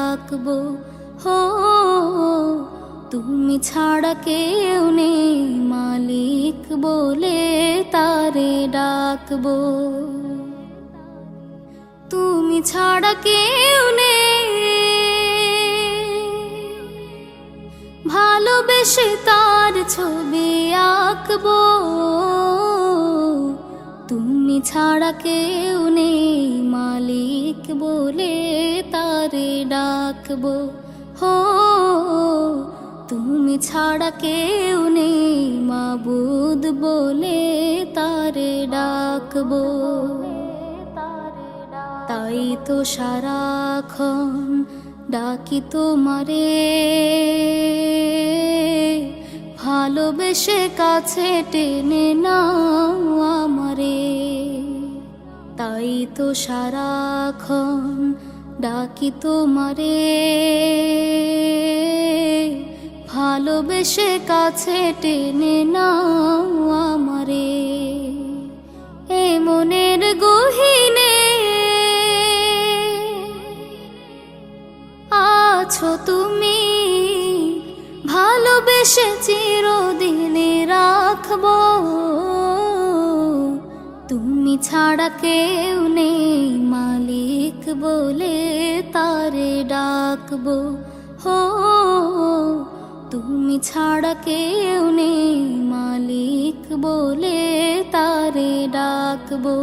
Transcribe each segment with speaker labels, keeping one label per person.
Speaker 1: ডাকবো। হো তুমি ছাড়া কেউ নেই মালিক বলে তারে ডাকবো। তুমি ছাড়া কেউ নেই ভালোবেসে তার ছবি আঁকবো। তুমি ছাড়া কেউ নেই মালিক বলে তারে ডাকবো। হো তুমি ছাড়া কেউ নেই মাবুদ বলে তারে ডাকবো। তাই তো সারাক্ষণ ডাকি তোমারে, ভালোবেসে কাছে টেনে নাও আমারে। তাই তো সারাক্ষণ ডাকি তোমারে, ভালোবেসে কাছে টেনে নাও আমারে। এ মনের গহীনে আছো তুমি, ভালোবেসে চিরদিনে রাখবো। তুমি ছাড়া কেউ নেই মালিক বলে তারে ডাকবো। হো তুমি ছাড়া কেউ নেই মালিক বলে তারে ডাকবো।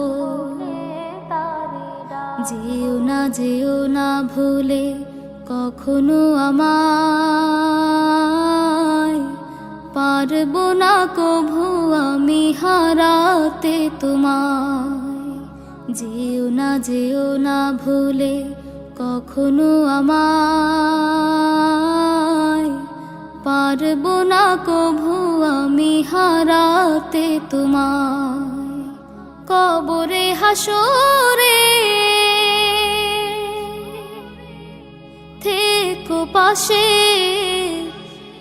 Speaker 1: যেও না ভুলে কখনো আমায়, পারবো না কভু আমি হারাতে তোমায়। যেও না ভুলে কখনো আমায়, পারবো না কভু আমি হারাতে তোমায়। কবরে হাসরে থেকো পাশে,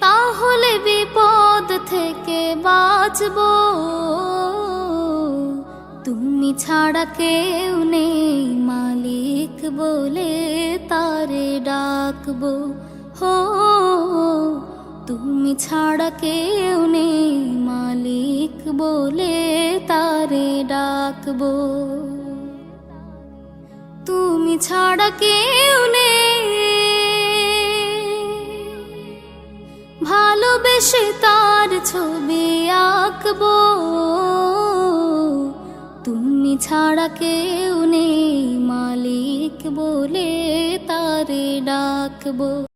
Speaker 1: তাহলে বিপদ থেকে বাঁচবো। তুমি ছাড়া কেউ নেই মালিক বলে তারে ডাকবো। হো তুমি ছাড়া কেউ নেই মালিক বলে তারে ডাকবো। তুমি ছাড়া কেউ নেই ভালোবেসে তার ছবি আঁকবো। তুমি ছাড়া কেউ নেই মালিক বলে তারে ডাকবো।